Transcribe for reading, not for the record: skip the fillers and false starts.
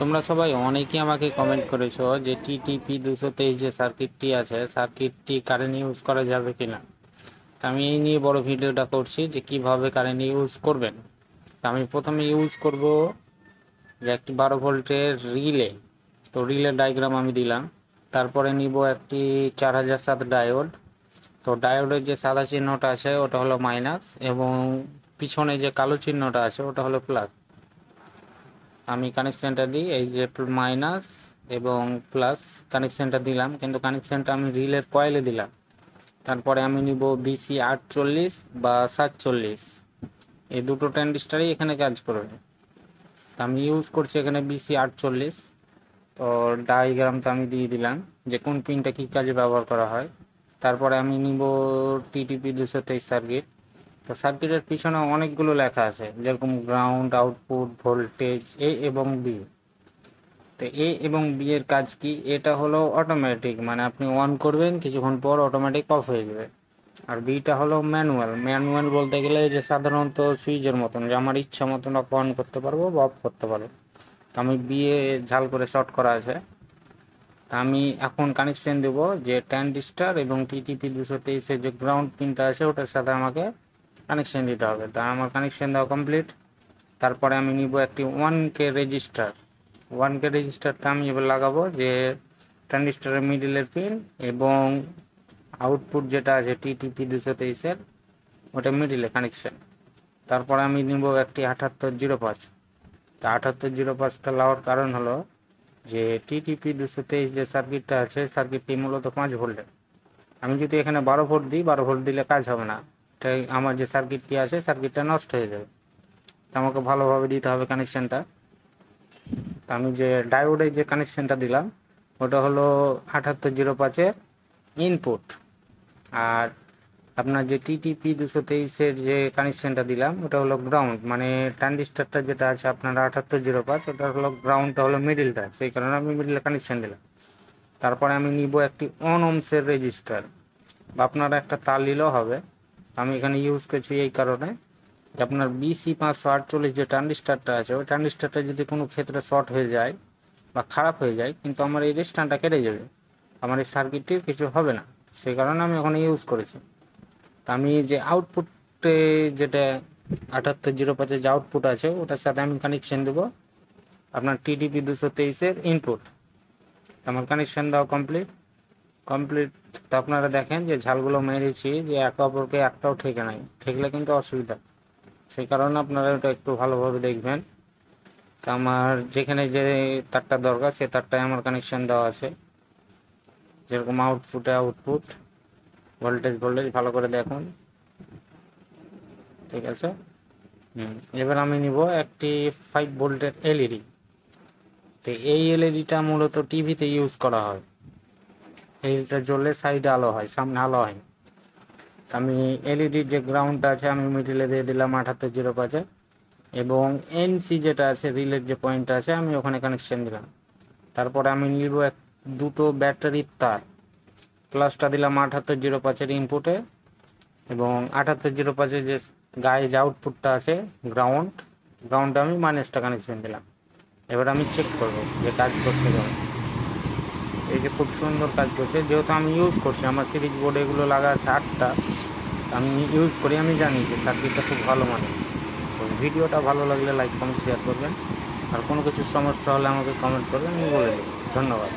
তোমরা সবাই অনেকেই আমাকে কমেন্ট করেছো যে টিটিপি 223 যে সার্কিটটি আছে, সার্কিটটি কারেন্ট ইউজ করা যাবে কিনা। তা আমি এই নিয়ে বড় ভিডিওটা করছি যে কিভাবে কারেন্ট ইউজ করবেন। তা আমি প্রথমে ইউজ করব যে একটি 12 ভোল্টের রিলে। তো রিলে ডায়াগ্রাম আমি দিলাম। তারপরে নিব একটি 4007 ডায়োড। তো ডায়োডের যে সাদা চিহ্নটা আছে ওটা হলো মাইনাস, এবং পিছনে যে কালো চিহ্নটা আছে ওটা হলো প্লাস। আমি কানেকশানটা দিই, এই যে মাইনাস এবং প্লাস কানেকশানটা দিলাম, কিন্তু কানেকশানটা আমি রিলের কয়েলে দিলাম। তারপরে আমি নিব BC 48 বা 47, এই দুটো ট্রানজিস্টারই এখানে কাজ করবে। তো আমি ইউজ করছি এখানে BC 48। তো ডায়াগ্রামটা আমি দিয়ে দিলাম যে কোন পিনটা কী কাজে ব্যবহার করা হয়। তারপরে আমি নিব টিটিপি 223 সার্কিট। তো সার্কিটের পিছনে অনেকগুলো লেখা আছে, যেরকম গ্রাউন্ড, আউটপুট, ভোল্টেজ এ এবং বি। তো এ এবং বি এর কাজ কি? এটা হলো অটোমেটিক, মানে আপনি অন করবেন, কিছুক্ষণ পর অটোমেটিক অফ হয়ে যাবে। আর বিটা হলো ম্যানুয়াল। ম্যানুয়াল বলতে গেলে যে সাধারণত সুইচের মতন, যে আমার ইচ্ছা মতন অন করতে পারবো বা অফ করতে পারবো। আমি বিয়ে ঝাল করে শর্ট করা আছে। তা আমি এখন কানেকশন দেব যে ট্রানজিস্টার এবং টিটিপি 223-এর যে গ্রাউন্ড পিনটা আছে ওটার সাথে আমাকে কানেকশন দিতে হবে। তা আমার কানেকশন দেওয়া কমপ্লিট। তারপরে আমি নিব একটি 1K রেজিস্টার। 1K রেজিস্টারটা আমি এবার লাগাবো যে ট্রানজিস্টারের মিডিলের পিন, এবং আউটপুট যেটা আছে টিটিপি 223-এর ওটা মিডিলে কানেকশন। তারপরে আমি নিব একটি 7805। তা 7805টা লাগার কারণ হলো যে টিটিপি 223 যে সার্কিটটা আছে, সার্কিটটি মূলত 5 ভোল্টের। আমি যদি এখানে 12 ভোল্ট দিই, 12 ভোল্ট দিলে কাজ হবে না, তাই আমার যে সার্কিটটি আছে সার্কিটটা নষ্ট হয়ে যাবে। আমাকে ভালোভাবে দিতে হবে কানেকশানটা। তা আমি যে ডায়োডের যে কানেকশানটা দিলাম ওটা হলো 7805-এর ইনপুট। আর আপনার যে টিটিপি 223-এর যে কানেকশানটা দিলাম ওটা হলো গ্রাউন্ড, মানে ট্রানজিস্টারটা যেটা আছে আপনার 7805 ওটা হলো গ্রাউন্ডটা হলো মিডিলটা, সেই কারণে আমি মিডিলে কানেকশান দিলাম। তারপরে আমি নিব একটি 1 ওহমের রেজিস্টার, বা আপনারা একটা তার নিলেও হবে। আমি এখানে ইউজ করছি এই কারণে যে আপনার BC 548 যে ট্রানজিস্টারটা আছে ওই ট্রানজিস্টারটা যদি কোনো ক্ষেত্রে শর্ট হয়ে যায় বা খারাপ হয়ে যায়, কিন্তু আমার এই রেজিস্ট্যান্সটা কেটে যাবে, আমার এই সার্কিটটির কিছু হবে না। সেই কারণে আমি ওখানে ইউজ করেছি। তা আমি যে আউটপুটে যেটা 7805-এর যে আউটপুট আছে ওটার সাথে আমি কানেকশন দেবো আপনার টিটিপি 223-এর ইনপুট। আমার কানেকশন দেওয়া কমপ্লিট। তো আপনারা দেখেন যে ঝালগুলো মেরেছি যে একে অপরকে একটাও ঠেকে নাই, ঠেকলে কিন্তু অসুবিধা, সেই কারণে আপনারা ওটা একটু ভালোভাবে দেখবেন। তো আমার যেখানে যে তারটা দরকার সে তারটায় আমার কানেকশন দেওয়া আছে, যেরকম আউটপুটে আউটপুট, ভোল্টেজ ভালো করে দেখুন, ঠিক আছে। এবার আমি নিব একটি 5 ভোল্টের এলইডি। তো এই এলইডিটা মূলত টিভিতে ইউজ করা হয়। এলইডিটা জ্বললে সাইডে আলো হয়, সামনে আলো হয়। আমি এলইডির যে গ্রাউন্ডটা আছে আমি মিডিলে দিয়ে দিলাম 7805-এ, এবং এনসি যেটা আছে রিলের যে পয়েন্টটা আছে আমি ওখানে কানেকশন দিলাম। তারপরে আমি নিব দুটো ব্যাটারির তার, প্লাসটা দিলাম 7805-এর ইনপুটে, এবং 7805-এর যে গায়ে যে আউটপুটটা আছে গ্রাউন্ডে আমি মাইনাসটা কানেকশন দিলাম। এবার আমি চেক করব যে কাজ করতে পারে। এই যে খুব সুন্দর কাজ করছে, যেহেতু আমি ইউজ করছি, আমার সিরিজ বোর্ডে এগুলো লাগা আছে 8টা, আমি ইউজ করি, আমি জানি যে সার্কিটটা খুব ভালো মানে। তো ভিডিওটা ভালো লাগলে লাইক কমেন্ট শেয়ার করবেন, আর কোনো কিছু সমস্যা হলে আমাকে কমেন্ট করবেন, আমি বলে দেবো। ধন্যবাদ।